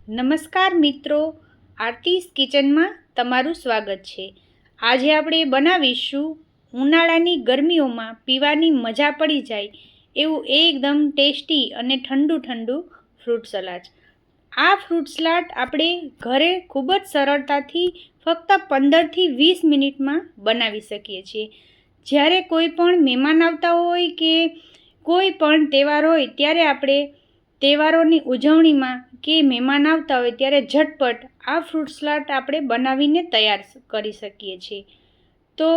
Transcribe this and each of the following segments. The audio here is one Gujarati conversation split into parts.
નમસ્કાર મિત્રો, આરતીસ કિચનમાં તમારું સ્વાગત છે। આજે આપણે બનાવીશું ઉનાળાની ગરમીઓમાં પીવાની મજા પડી જાય એવું એકદમ ટેસ્ટી અને ઠંડુ ફ્રૂટ સલાડ। આ ફ્રૂટ સલાડ આપણે ઘરે ખૂબ જ સરળતાથી ફક્ત 15 થી 20 મિનિટમાં બનાવી શકીએ છીએ। જ્યારે કોઈ પણ મહેમાન આવતા હોય કે કોઈ પણ તહેવાર હોય ત્યારે આપણે તહેવારોની ઉજવણીમાં કે મહેમાન આવતા હોય ત્યારે ઝટપટ આ ફ્રૂટ સલાડ આપણે બનાવીને તૈયાર કરી શકીએ છીએ। તો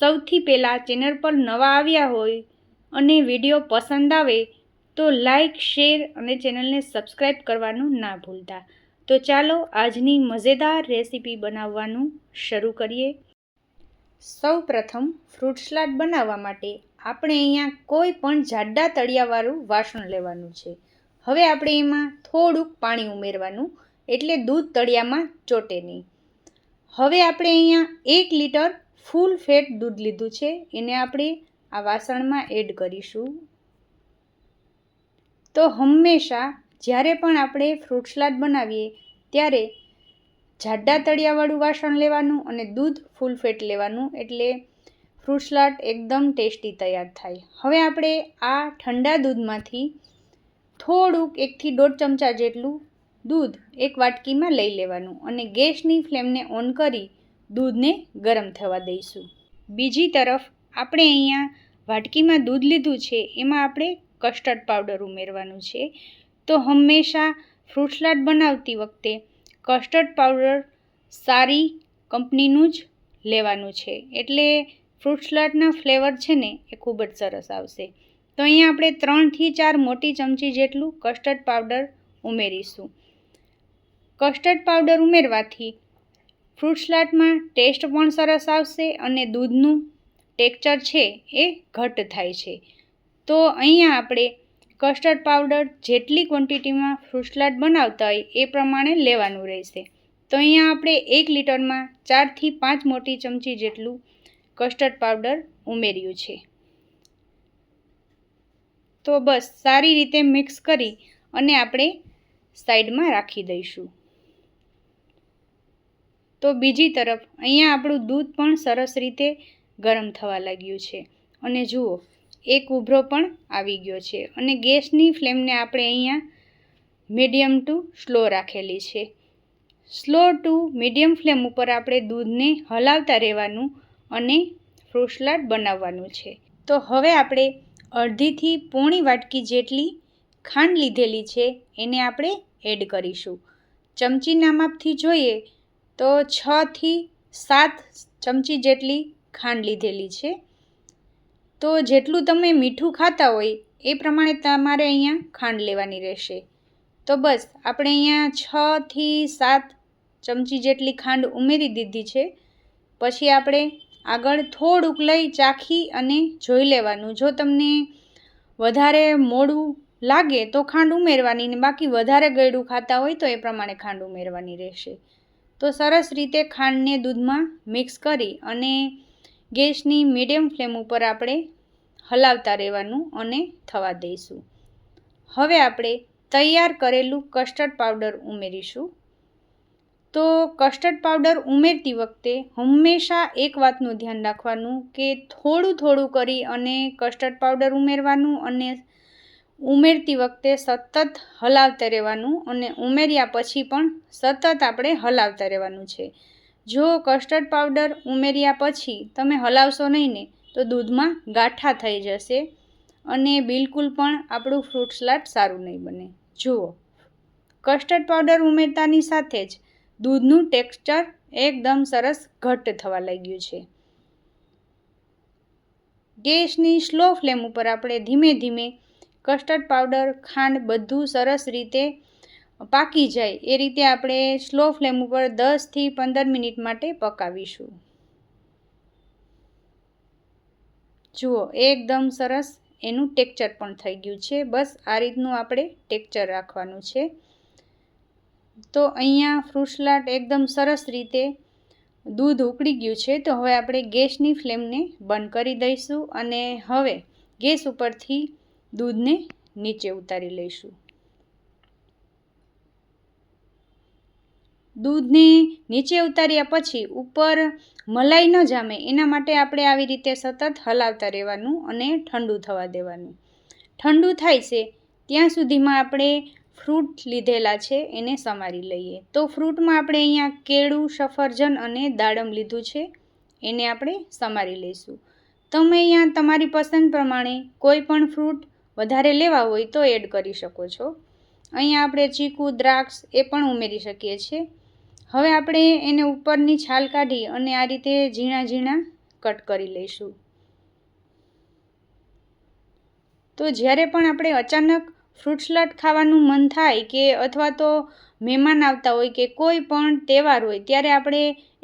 સૌથી પહેલાં ચેનલ પર નવા આવ્યા હોય અને વિડીયો પસંદ આવે તો લાઈક, શેર અને ચેનલને સબસ્ક્રાઈબ કરવાનું ના ભૂલતા। તો ચાલો આજની મજેદાર રેસીપી બનાવવાનું શરૂ કરીએ। સૌ પ્રથમ ફ્રૂટ સલાડ બનાવવા માટે આપણે અહીંયા કોઈ પણ જાડા તળિયાવાળું વાસણ લેવાનું છે। હવે આપણે એમાં થોડુંક પાણી ઉમેરવાનું, એટલે દૂધ તળિયામાં ચોટે નહીં। હવે આપણે અહીંયા 1 લીટર ફૂલ ફેટ દૂધ લીધું છે, એને આપણે આ વાસણમાં એડ કરીશું। તો હંમેશા જ્યારે પણ આપણે ફ્રૂટ સલાડ બનાવીએ ત્યારે જાડા તળિયાવાળું વાસણ લેવાનું અને દૂધ ફૂલ ફેટ લેવાનું, એટલે ફ્રૂટ સલાડ એકદમ ટેસ્ટી તૈયાર થાય। હવે આપણે આ ઠંડા દૂધમાંથી થોડુંક 1 થી 1.5 ચમચા જેટલું દૂધ એક વાટકીમાં લઈ લેવાનું અને ગેસની ફ્લેમને ઓન કરી દૂધને ગરમ થવા દઈશું। બીજી તરફ આપણે અહીંયા વાટકીમાં દૂધ લીધું છે, એમાં આપણે કસ્ટર્ડ પાવડર ઉમેરવાનું છે। તો હંમેશા ફ્રૂટ સલાડ બનાવતી વખતે કસ્ટર્ડ પાવડર સારી કંપનીનું જ લેવાનું છે, એટલે ફ્રૂટ સલાડના ફ્લેવર છે ને એ ખૂબ જ સરસ આવશે। તો અહીંયા આપણે 3 થી 4 મોટી ચમચી જેટલું કસ્ટર્ડ પાવડર ઉમેરીશું। કસ્ટર્ડ પાવડર ઉમેરવાથી ફ્રૂટ સલાડમાં ટેસ્ટ પણ સરસ આવશે અને દૂધનું ટેક્સચર છે એ ઘટ થાય છે। તો અહીંયા આપણે કસ્ટર્ડ પાવડર જેટલી ક્વોન્ટિટીમાં ફ્રૂટ સલાડ બનાવતા હોય એ પ્રમાણે લેવાનું રહેશે। તો અહીંયા આપણે 1 લીટરમાં 4 થી 5 મોટી ચમચી જેટલું કસ્ટર્ડ પાવડર ઉમેર્યું છે। તો બસ સારી રીતે મિક્સ કરી અને આપણે સાઈડમાં રાખી દઈશું। તો બીજી તરફ અહીંયા આપણું દૂધ પણ સરસ રીતે ગરમ થવા લાગ્યું છે અને જુઓ એક ઉભરો પણ આવી ગયો છે અને ગેસની ફ્લેમને આપણે અહીંયા મીડિયમ ટુ સ્લો રાખેલી છે। સ્લો ટુ મીડિયમ ફ્લેમ ઉપર આપણે દૂધને હલાવતા રહેવાનું અને ફ્રૂટ સલાડ બનાવવાનું છે। તો હવે આપણે અડધીથી પોણી વાટકી જેટલી ખાંડ લીધેલી છે, એને આપણે એડ કરીશું। ચમચીના માપથી જોઈએ તો 6 થી 7 ચમચી જેટલી ખાંડ લીધેલી છે। તો જેટલું તમે મીઠું ખાતા હોય એ પ્રમાણે તમારે અહીંયા ખાંડ લેવાની રહેશે। તો બસ આપણે અહીંયા 6 થી 7 ચમચી જેટલી ખાંડ ઉમેરી દીધી છે। પછી આપણે આગળ થોડુંક લઈ ચાખી અને જોઈ લેવાનું। જો તમને વધારે મોડું લાગે તો ખાંડ ઉમેરવાની ને બાકી વધારે ગળ્યું ખાતા હોય તો એ પ્રમાણે ખાંડ ઉમેરવાની રહેશે। તો સરસ રીતે ખાંડને દૂધમાં મિક્સ કરી અને ગેસની મીડિયમ ફ્લેમ ઉપર આપણે હલાવતા રહેવાનું અને થવા દઈશું। હવે આપણે તૈયાર કરેલું કસ્ટર્ડ પાવડર ઉમેરીશું। તો કસ્ટર્ડ પાવડર ઉમેરતી વખતે હંમેશા એક વાતનું ધ્યાન રાખવાનું કે થોડું કરી અને કસ્ટર્ડ પાવડર ઉમેરવાનું અને ઉમેરતી વખતે સતત હલાવતા રહેવાનું અને ઉમેર્યા પછી પણ સતત આપણે હલાવતા રહેવાનું છે। જો કસ્ટર્ડ પાવડર ઉમેર્યા પછી તમે હલાવશો નહીં ને તો દૂધમાં ગાંઠા થઈ જશે અને બિલકુલ પણ આપણું ફ્રૂટ સલાડ સારું નહીં બને। જુઓ કસ્ટર્ડ પાવડર ઉમેરતાની સાથે જ દૂધનું ટેક્સચર એકદમ સરસ ઘટ્ટ થવા લાગ્યું છે। ગેસની સ્લો ફ્લેમ ઉપર આપણે ધીમે ધીમે કસ્ટર્ડ પાવડર, ખાંડ બધું સરસ રીતે પાકી જાય એ રીતે આપણે સ્લો ફ્લેમ ઉપર 10 થી 15 મિનિટ માટે પકાવીશું। જુઓ એકદમ સરસ એનું ટેક્સચર પણ થઈ ગયું છે। બસ આ રીતનું આપણે ટેક્સચર રાખવાનું છે। તો અહીંયા ફ્રૂટ સલાડ એકદમ સરસ રીતે દૂધ ઉકળી ગયું છે। તો હવે આપણે ગેસની ફ્લેમને બંધ કરી દઈશું અને હવે ગેસ ઉપરથી દૂધને નીચે ઉતારી લઈશું। દૂધને નીચે ઉતાર્યા પછી ઉપર મલાઈ ન જામે એના માટે આપણે આવી રીતે સતત હલાવતા રહેવાનું અને ઠંડુ થવા દેવાનું. ઠંડુ થાય છે ત્યાં સુધીમાં આપણે ફ્રૂટ લીધેલા છે એને સમારી લઈએ. તો ફ્રૂટમાં આપણે અહીંયા કેળું, સફરજન અને દાડમ લીધું છે, એને આપણે સમારી લઈશું. તમે અહીંયા તમારી પસંદ પ્રમાણે કોઈ પણ ફ્રૂટ વધારે લેવા હોય તો એડ કરી શકો છો. અહીંયા આપણે ચીકુ, દ્રાક્ષ એ પણ ઉમેરી શકીએ છીએ. હવે આપણે એને ઉપરની છાલ કાઢી અને આ રીતે ઝીણા ઝીણા કટ કરી લઈશું. તો જ્યારે પણ આપણે અચાનક ફ્રૂટ સલાડ ખાવાનું મન થાય કે અથવા તો મહેમાન આવતા હોય કે કોઈ પણ તહેવાર હોય ત્યારે આપણે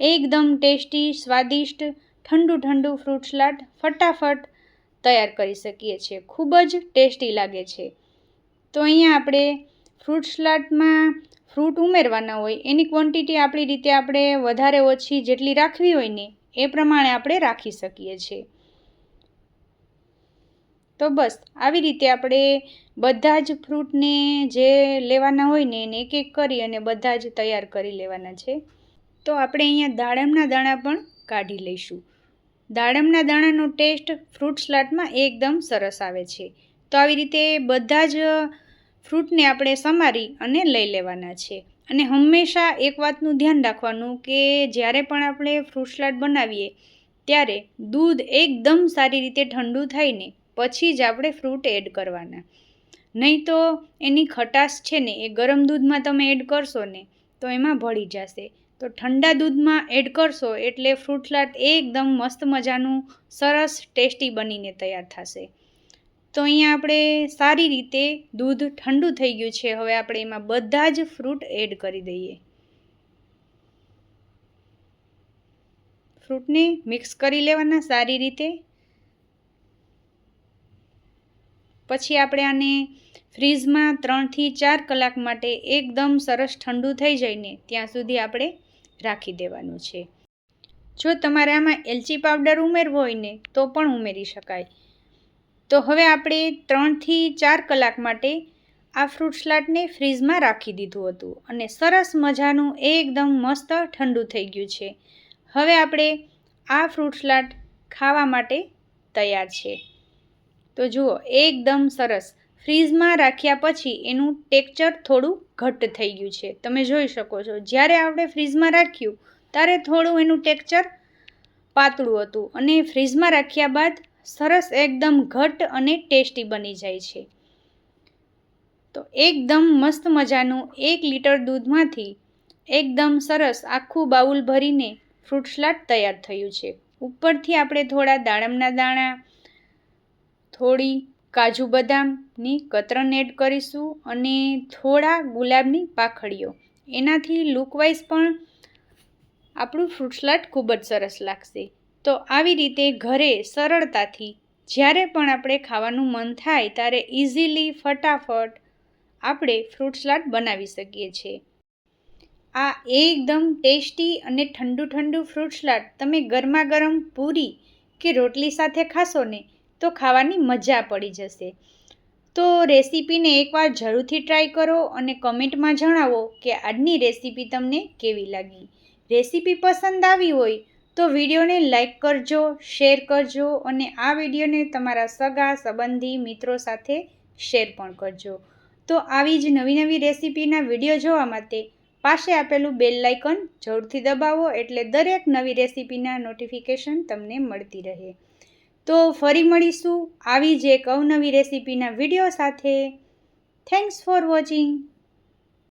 એકદમ ટેસ્ટી, સ્વાદિષ્ટ, ઠંડુ ઠંડુ ફ્રૂટ સલાડ ફટાફટ તૈયાર કરી શકીએ છીએ. ખૂબ જ ટેસ્ટી લાગે છે. તો અહીંયા આપણે ફ્રૂટ સલાડમાં ફ્રૂટ ઉમેરવાના હોય એની ક્વોન્ટિટી આપણી રીતે આપણે વધારે ઓછી જેટલી રાખવી હોય ને એ પ્રમાણે આપણે રાખી શકીએ છીએ. તો બસ આવી રીતે આપણે બધા જ ફ્રૂટને જે લેવાના હોય ને એને એક એક કરી અને બધા જ તૈયાર કરી લેવાના છે. તો આપણે અહીંયા દાડમના દાણા પણ કાઢી લઈશું. દાડમના દાણાનો ટેસ્ટ ફ્રૂટ સલાડમાં એકદમ સરસ આવે છે. તો આવી રીતે બધા જ ફ્રૂટને આપણે સમારી અને લઈ લેવાના છે. અને હંમેશા એક વાતનું ધ્યાન રાખવાનું કે જ્યારે પણ આપણે ફ્રૂટ સલાડ બનાવીએ ત્યારે દૂધ એકદમ સારી રીતે ઠંડુ થઈને પછી જ આપણે ફ્રૂટ એડ કરવાના. નહીં તો એની ખટાશ છે ને એ ગરમ દૂધમાં તમે એડ કરશો ને તો એમાં ભળી જશે. તો ઠંડા દૂધમાં એડ કરશો એટલે ફ્રૂટ સલાડ એકદમ મસ્ત મજાનું સરસ ટેસ્ટી બનીને તૈયાર થશે. તો અહીંયા આપણે સારી રીતે દૂધ ઠંડુ થઈ ગયું છે. હવે આપણે એમાં બધા જ ફ્રૂટ એડ કરી દઈએ. ફ્રૂટને મિક્સ કરી લેવાના સારી રીતે. પછી આપણે આને ફ્રીઝમાં 3 થી 4 કલાક માટે એકદમ સરસ ઠંડુ થઈ જાય ને ત્યાં સુધી આપણે રાખી દેવાનું છે. જો તમારે આમાં એલચી પાવડર ઉમેરવો હોય ને તો પણ ઉમેરી શકાય. તો હવે આપણે 3 થી 4 કલાક માટે આ ફ્રૂટ સલાડને ફ્રીઝમાં રાખી દીધું હતું અને સરસ મજાનું એકદમ મસ્ત ઠંડુ થઈ ગયું છે. હવે આપણે આ ફ્રૂટ સલાડ ખાવા માટે તૈયાર છે. તો જુઓ એકદમ સરસ ફ્રીઝમાં રાખ્યા પછી એનું ટેક્સચર થોડું ઘટ્ટ થઈ ગયું છે. તમે જોઈ શકો છો જ્યારે આપણે ફ્રીઝમાં રાખ્યું ત્યારે થોડું એનું ટેક્સચર પાતળું હતું અને ફ્રીઝમાં રાખ્યા બાદ સરસ એકદમ ઘટ્ટ અને ટેસ્ટી બની જાય છે. તો એકદમ મસ્ત મજાનું 1 લીટર દૂધમાંથી એકદમ સરસ આખું બાઉલ ભરીને ફ્રૂટ સલાડ તૈયાર થયું છે. ઉપરથી આપણે થોડા દાડમના દાણા, થોડી કાજુ બદામની કતરણ એડ કરીશું અને થોડા ગુલાબની પાંખડીઓ. એનાથી લુકવાઇઝ પણ આપણું ફ્રૂટ સલાડ ખૂબ જ સરસ લાગશે. તો આવી રીતે ઘરે સરળતાથી જ્યારે પણ આપણે ખાવાનું મન થાય ત્યારે ઇઝીલી ફટાફટ આપણે ફ્રૂટ સલાડ બનાવી શકીએ છીએ. આ એકદમ ટેસ્ટી અને ઠંડુ ઠંડુ ફ્રૂટ સલાડ તમે ગરમા ગરમ પૂરી કે રોટલી સાથે ખાશો ને તો ખાવાની મજા પડી જશે. તો રેસીપીને એકવાર જરૂરથી ટ્રાય કરો અને કમેન્ટમાં જણાવો કે આજની રેસીપી તમને કેવી લાગી. રેસીપી પસંદ આવી હોય તો વિડીયોને લાઈક કરજો, શેર કરજો અને આ વિડીયોને તમારા સગા સંબંધી મિત્રો સાથે શેર પણ કરજો. તો આવી જ નવી નવી રેસીપીના વિડીયો જોવા માટે પાસે આપેલું બેલ આઇકન જરૂરથી દબાવો એટલે દરેક નવી રેસીપીના નોટિફિકેશન તમને મળતી રહે. તો ફરી મળીશું આવી જ એક અવનવી રેસીપીના વિડીયો સાથે. Thanks for watching.